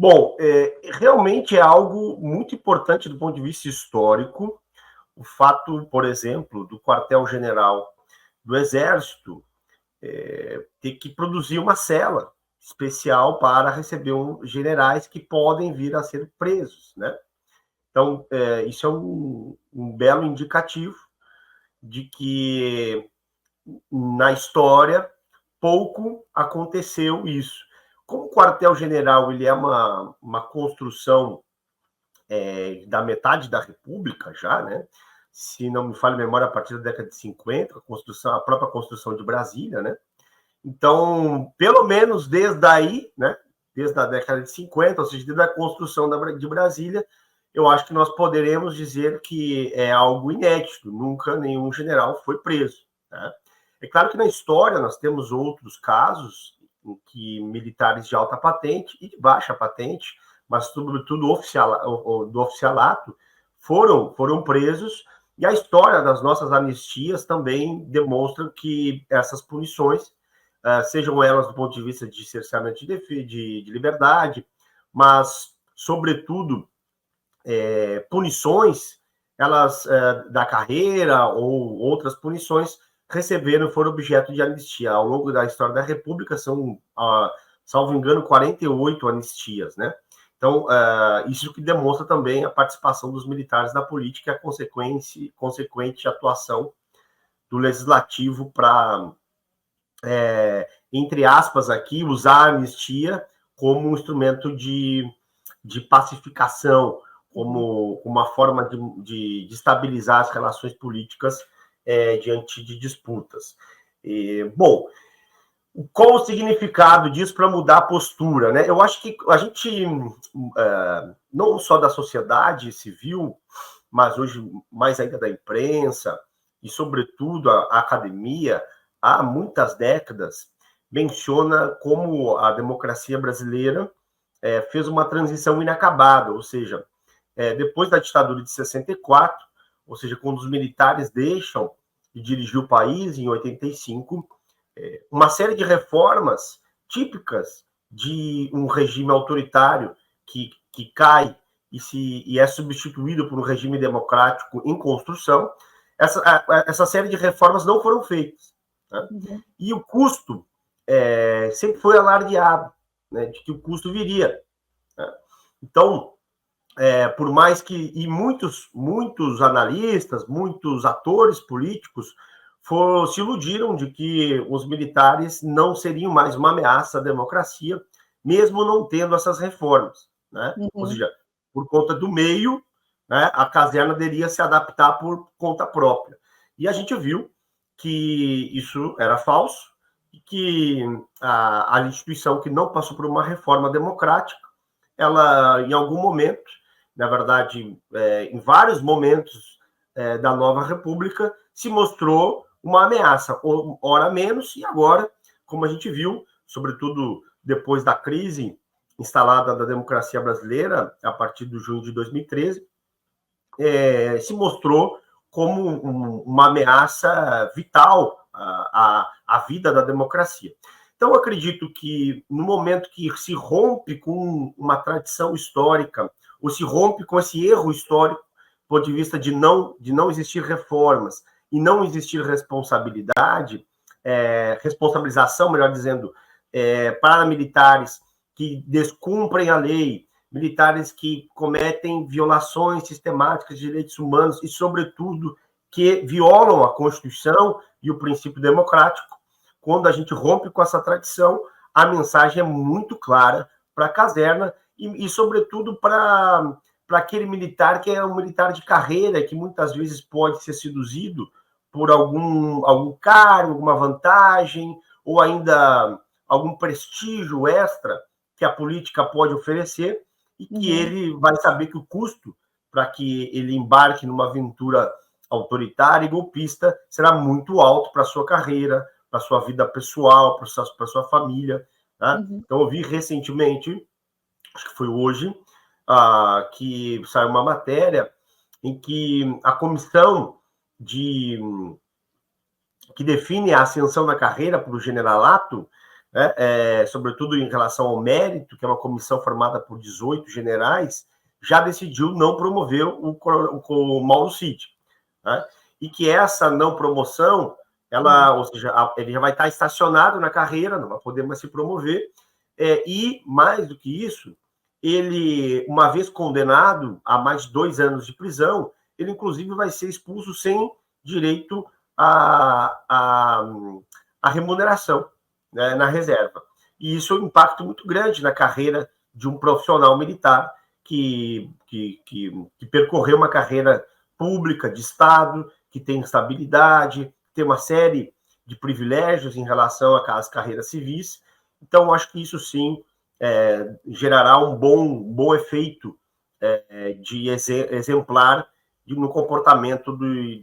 Bom, realmente é algo muito importante do ponto de vista histórico, o fato, por exemplo, do quartel-general do Exército ter que produzir uma cela especial para receber generais que podem vir a ser presos, né? Então, isso é um belo indicativo de que na história pouco aconteceu isso. Como o quartel-general ele é uma construção da metade da República já, né? Se não me falha a memória, a partir da década de 50, a própria construção de Brasília, né? Então, pelo menos desde aí, né? Desde a década de 50, ou seja, desde a construção de Brasília, eu acho que nós poderemos dizer que é algo inédito, nunca nenhum general foi preso, né? É claro que na história nós temos outros casos em que militares de alta patente e de baixa patente, mas sobretudo do oficialato, foram presos, e a história das nossas anistias também demonstra que essas punições, sejam elas do ponto de vista de cerceamento de liberdade, mas, sobretudo, punições, elas da carreira ou outras punições, foram objeto de anistia. Ao longo da história da República, são, salvo engano, 48 anistias, né? Então, isso que demonstra também a participação dos militares na política e a consequente atuação do legislativo para, entre aspas, aqui, usar a anistia como um instrumento de pacificação, como uma forma de estabilizar as relações políticas diante de disputas. Bom, qual o significado disso para mudar a postura, né? Eu acho que a gente, não só da sociedade civil, mas hoje mais ainda da imprensa e, sobretudo, a academia, há muitas décadas, menciona como a democracia brasileira fez uma transição inacabada, ou seja, depois da ditadura de 64, ou seja, quando os militares deixam de dirigir o país em 85, uma série de reformas típicas de um regime autoritário que cai e é substituído por um regime democrático em construção, essa série de reformas não foram feitas, né? Uhum. E o custo sempre foi alardeado, né, de que o custo viria, né? Então, por mais que... E muitos analistas, muitos atores políticos se iludiram de que os militares não seriam mais uma ameaça à democracia, mesmo não tendo essas reformas, né? Uhum. Ou seja, por conta do meio, né, a caserna deveria se adaptar por conta própria. E a gente viu que isso era falso, e que a instituição que não passou por uma reforma democrática, ela, em algum momento, na verdade, em vários momentos da nova república, se mostrou uma ameaça, ora menos, e agora, como a gente viu, sobretudo depois da crise instalada da democracia brasileira, a partir de junho de 2013, se mostrou como uma ameaça vital à vida da democracia. Então, eu acredito que no momento que se rompe com uma tradição histórica, ou se rompe com esse erro histórico, do ponto de vista de não existir reformas e não existir responsabilização, melhor dizendo, paramilitares que descumprem a lei, militares que cometem violações sistemáticas de direitos humanos e, sobretudo, que violam a Constituição e o princípio democrático. Quando a gente rompe com essa tradição, a mensagem é muito clara para a caserna e sobretudo, para aquele militar que é um militar de carreira, que muitas vezes pode ser seduzido por algum cargo, alguma vantagem, ou ainda algum prestígio extra que a política pode oferecer, e que ele vai saber que o custo para que ele embarque numa aventura autoritária e golpista será muito alto para a sua carreira, para a sua vida pessoal, para a sua família, né? Então, eu vi recentemente, acho que foi hoje, que saiu uma matéria em que a comissão que define a ascensão na carreira para o generalato né, sobretudo em relação ao mérito, que é uma comissão formada por 18 generais, já decidiu não promover o Mauro Cid, né? E que essa não promoção, ou seja, ele já vai estar estacionado na carreira, não vai poder mais se promover, e mais do que isso, ele, uma vez condenado a mais de 2 anos de prisão, ele inclusive vai ser expulso sem direito à remuneração, né, na reserva. E isso é um impacto muito grande na carreira de um profissional militar que percorreu uma carreira pública, de Estado, que tem estabilidade, tem uma série de privilégios em relação às carreiras civis. Então, acho que isso sim gerará um bom efeito de exemplar no comportamento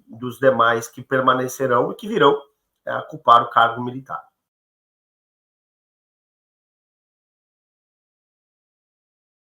dos demais que permanecerão e que virão a ocupar o cargo militar.